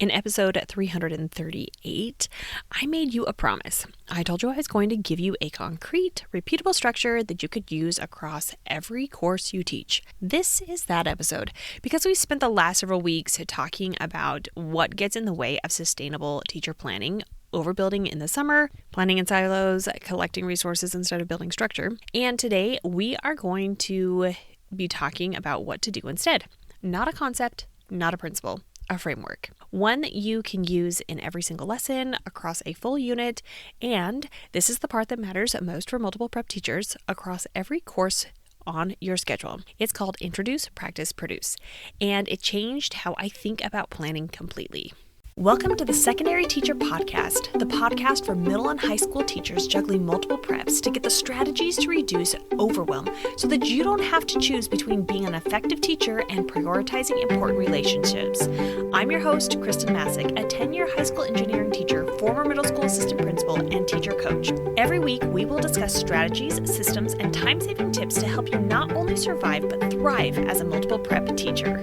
In episode 338, I made you a promise. I told you I was going to give you a concrete, repeatable structure that you could use across every course you teach. This is that episode because we spent the last several weeks talking about what gets in the way of sustainable teacher planning, overbuilding in the summer, planning in silos, collecting resources instead of building structure. And today we are going to be talking about what to do instead. Not a concept, not a principle. A framework, one that you can use in every single lesson across a full unit, and this is the part that matters most for multiple prep teachers across every course on your schedule. It's called Introduce, Practice, Produce, and it changed how I think about planning completely. Welcome to the Secondary Teacher Podcast, the podcast for middle and high school teachers juggling multiple preps to get the strategies to reduce overwhelm so that you don't have to choose between being an effective teacher and prioritizing important relationships. I'm your host, Khristen Massic, a 10-year high school engineering teacher, former middle school assistant principal, and teacher coach. Every week, we will discuss strategies, systems, and time-saving tips to help you not only survive but thrive as a multiple prep teacher.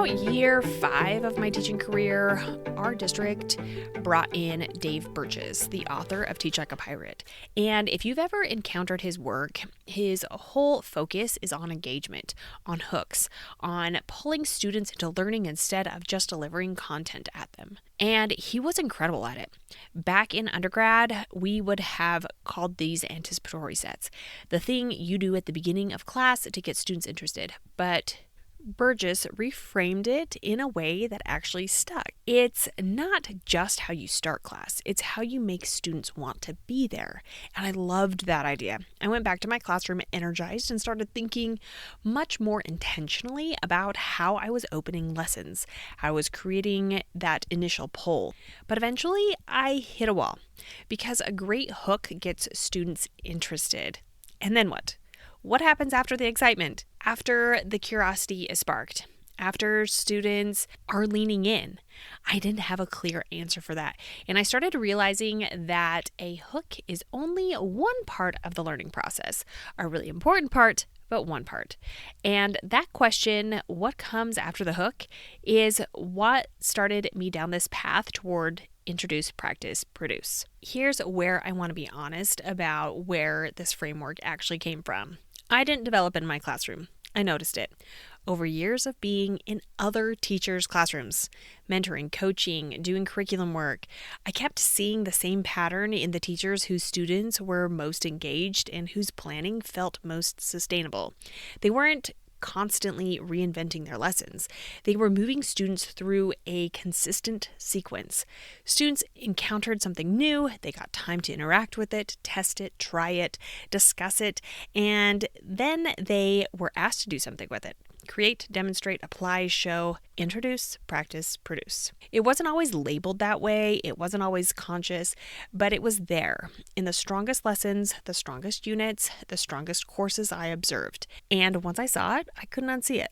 Year 5 of my teaching career, our district brought in Dave Birches, the author of Teach Like a Pirate. And if you've ever encountered his work, his whole focus is on engagement, on hooks, on pulling students into learning instead of just delivering content at them. And he was incredible at it. Back in undergrad, we would have called these anticipatory sets, the thing you do at the beginning of class to get students interested. But Burgess reframed it in a way that actually stuck. It's not just how you start class, it's how you make students want to be there. And I loved that idea. I went back to my classroom energized and started thinking much more intentionally about how I was opening lessons, how I was creating that initial pull. But eventually I hit a wall because a great hook gets students interested. And then what? What happens after the excitement? After the curiosity is sparked? After students are leaning in? I didn't have a clear answer for that. And I started realizing that a hook is only one part of the learning process, a really important part, but one part. And that question, what comes after the hook, is what started me down this path toward Introduce, Practice, Produce. Here's where I want to be honest about where this framework actually came from. I didn't develop it in my classroom. I noticed it over years of being in other teachers' classrooms, mentoring, coaching, doing curriculum work. I kept seeing the same pattern in the teachers whose students were most engaged and whose planning felt most sustainable. They weren't constantly reinventing their lessons. They were moving students through a consistent sequence. Students encountered something new, they got time to interact with it, test it, try it, discuss it, and then they were asked to do something with it. Create, demonstrate, apply, show, introduce, practice, produce. It wasn't always labeled that way. It wasn't always conscious, but it was there in the strongest lessons, the strongest units, the strongest courses I observed. And once I saw it, I couldn't unsee it.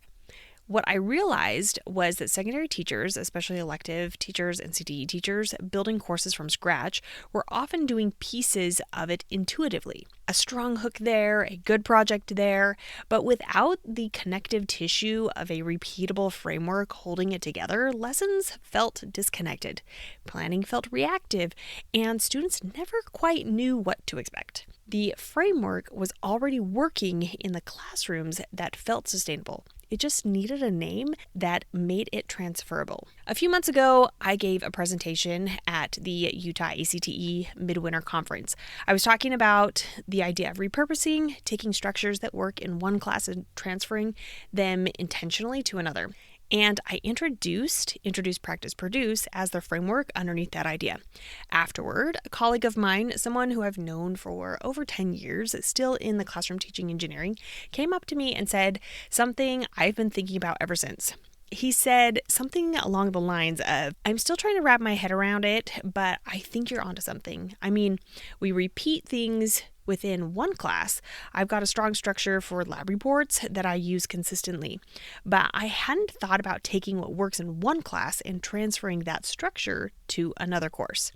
What I realized was that secondary teachers, especially elective teachers and CTE teachers, building courses from scratch, were often doing pieces of it intuitively. A strong hook there, a good project there, but without the connective tissue of a repeatable framework holding it together, lessons felt disconnected, planning felt reactive, and students never quite knew what to expect. The framework was already working in the classrooms that felt sustainable. It just needed a name that made it transferable. A few months ago, I gave a presentation at the Utah ACTE Midwinter Conference. I was talking about the idea of repurposing, taking structures that work in one class and transferring them intentionally to another. And I introduced Introduce, Practice, Produce as the framework underneath that idea. Afterward, a colleague of mine, someone who I've known for over 10 years, still in the classroom teaching engineering, came up to me and said something I've been thinking about ever since. He said something along the lines of, I'm still trying to wrap my head around it, but I think you're onto something. I mean, we repeat things within one class. I've got a strong structure for lab reports that I use consistently, but I hadn't thought about taking what works in one class and transferring that structure to another course.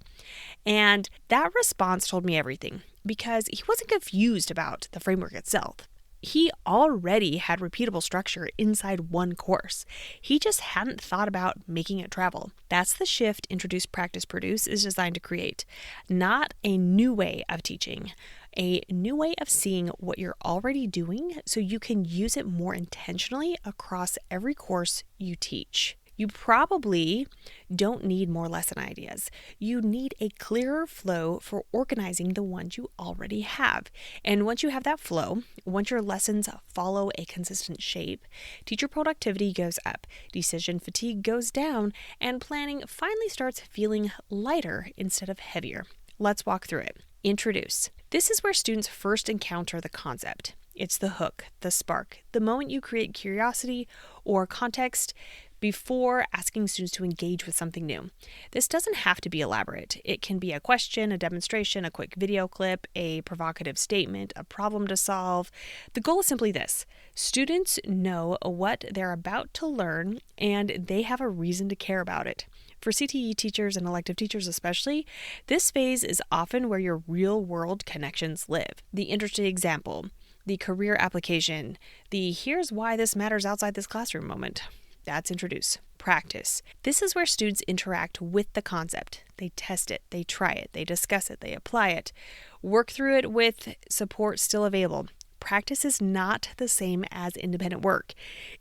And that response told me everything, because he wasn't confused about the framework itself. He already had repeatable structure inside one course. He just hadn't thought about making it travel. That's the shift Introduce, Practice, Produce is designed to create. Not a new way of teaching, a new way of seeing what you're already doing so you can use it more intentionally across every course you teach. You probably don't need more lesson ideas. You need a clearer flow for organizing the ones you already have. And once you have that flow, once your lessons follow a consistent shape, teacher productivity goes up, decision fatigue goes down, and planning finally starts feeling lighter instead of heavier. Let's walk through it. Introduce. This is where students first encounter the concept. It's the hook, the spark, the moment you create curiosity or context before asking students to engage with something new. This doesn't have to be elaborate. It can be a question, a demonstration, a quick video clip, a provocative statement, a problem to solve. The goal is simply this. Students know what they're about to learn and they have a reason to care about it. For CTE teachers and elective teachers especially, this phase is often where your real-world connections live. The interesting example, the career application, the here's why this matters outside this classroom moment. That's Introduce. Practice. This is where students interact with the concept. They test it, they try it, they discuss it, they apply it, work through it with support still available. Practice is not the same as independent work.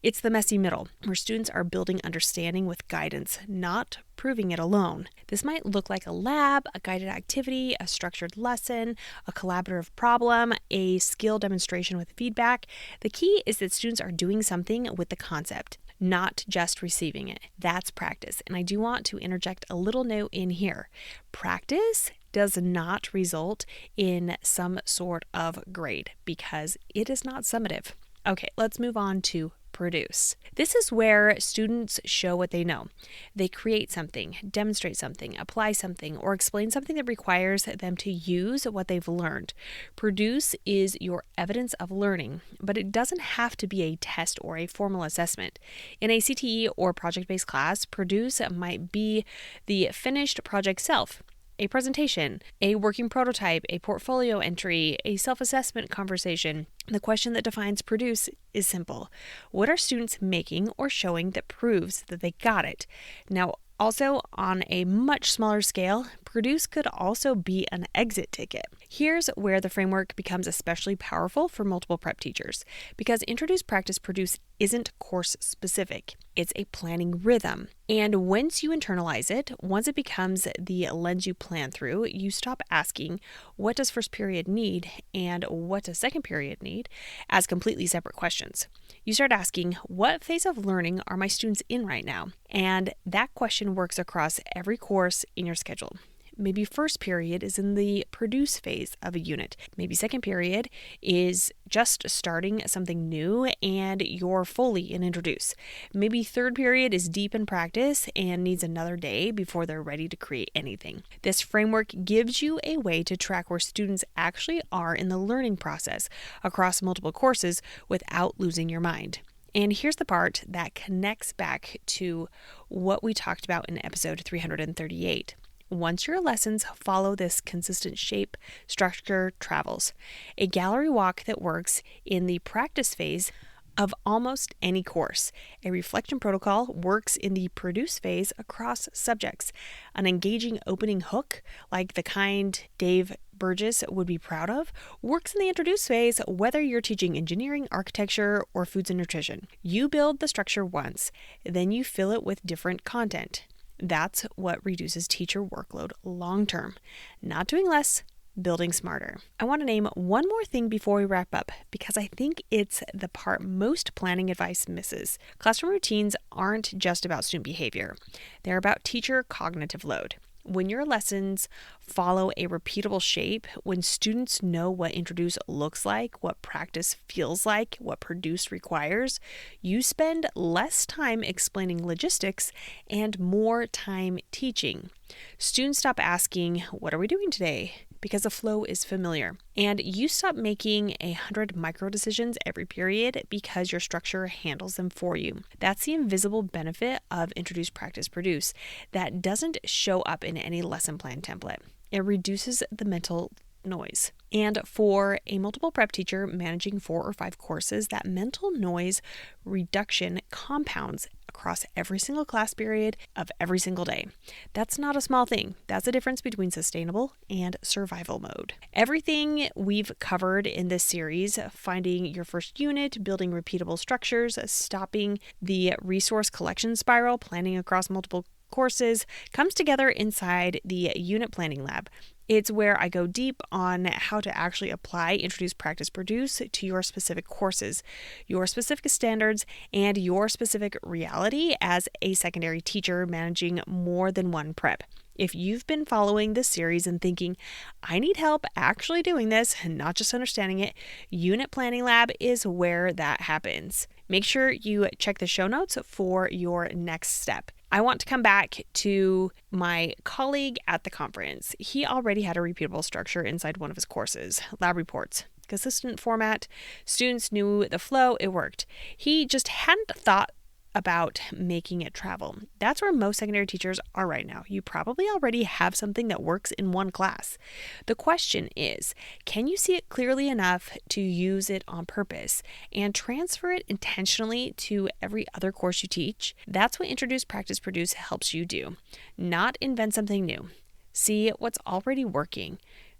It's the messy middle, where students are building understanding with guidance, not proving it alone. This might look like a lab, a guided activity, a structured lesson, a collaborative problem, a skill demonstration with feedback. The key is that students are doing something with the concept, not just receiving it. That's practice. And I do want to interject a little note in here. Practice does not result in some sort of grade because it is not summative. Okay, let's move on to produce. This is where students show what they know. They create something, demonstrate something, apply something, or explain something that requires them to use what they've learned. Produce is your evidence of learning, but it doesn't have to be a test or a formal assessment. In a CTE or project-based class, produce might be the finished project self, a presentation, a working prototype, a portfolio entry, a self-assessment conversation. The question that defines produce is simple. What are students making or showing that proves that they got it? Now, also, on a much smaller scale, produce could also be an exit ticket. Here's where the framework becomes especially powerful for multiple prep teachers, because Introduce, Practice, Produce isn't course specific. It's a planning rhythm. And once you internalize it, once it becomes the lens you plan through, you stop asking, what does first period need and what does second period need, as completely separate questions. You start asking, what phase of learning are my students in right now? And that question works across every course in your schedule. Maybe first period is in the produce phase of a unit. Maybe second period is just starting something new and you're fully in Introduce. Maybe third period is deep in practice and needs another day before they're ready to create anything. This framework gives you a way to track where students actually are in the learning process across multiple courses without losing your mind. And here's the part that connects back to what we talked about in episode 338. Once your lessons follow this consistent shape, structure travels. A gallery walk that works in the practice phase of almost any course. A reflection protocol works in the produce phase across subjects. An engaging opening hook, like the kind Dave Burgess would be proud of, works in the Introduce phase whether you're teaching engineering, architecture, or foods and nutrition. You build the structure once, then you fill it with different content. That's what reduces teacher workload long term. Not doing less, building smarter. I want to name one more thing before we wrap up because I think it's the part most planning advice misses. Classroom routines aren't just about student behavior. They're about teacher cognitive load. When your lessons follow a repeatable shape, when students know what Introduce looks like, what practice feels like, what produce requires, you spend less time explaining logistics and more time teaching. Students stop asking, what are we doing today? Because the flow is familiar. And you stop making 100 micro decisions every period because your structure handles them for you. That's the invisible benefit of Introduce, Practice, Produce that doesn't show up in any lesson plan template. It reduces the mental noise. And for a multiple prep teacher managing 4 or 5 courses, that mental noise reduction compounds across every single class period of every single day. That's not a small thing. That's the difference between sustainable and survival mode. Everything we've covered in this series, finding your first unit, building repeatable structures, stopping the resource collection spiral, planning across multiple courses, comes together inside the unit planning lab. It's where I go deep on how to actually apply, introduce, practice, produce to your specific courses, your specific standards, and your specific reality as a secondary teacher managing more than one prep. If you've been following this series and thinking, I need help actually doing this and not just understanding it, Unit Planning Lab is where that happens. Make sure you check the show notes for your next step. I want to come back to my colleague at the conference. He already had a repeatable structure inside one of his courses, lab reports. Consistent format, students knew the flow, it worked. He just hadn't thought about making it travel. That's where most secondary teachers are right now. You probably already have something that works in one class. The question is, can you see it clearly enough to use it on purpose and transfer it intentionally to every other course you teach? That's what Introduce, Practice, Produce helps you do. Not invent something new. See what's already working,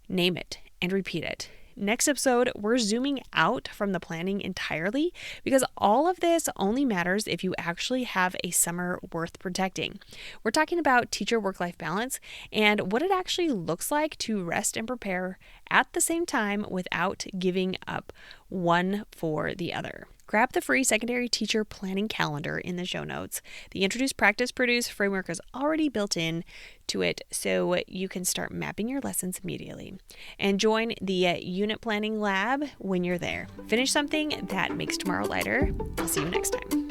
name it, and repeat it. Next episode, we're zooming out from the planning entirely because all of this only matters if you actually have a summer worth protecting. We're talking about teacher work-life balance and what it actually looks like to rest and prepare at the same time without giving up one for the other. Grab the free secondary teacher planning calendar in the show notes. The Introduce, Practice, Produce framework is already built in to it, so you can start mapping your lessons immediately. And join the Unit Planning Lab when you're there. Finish something that makes tomorrow lighter. I'll see you next time.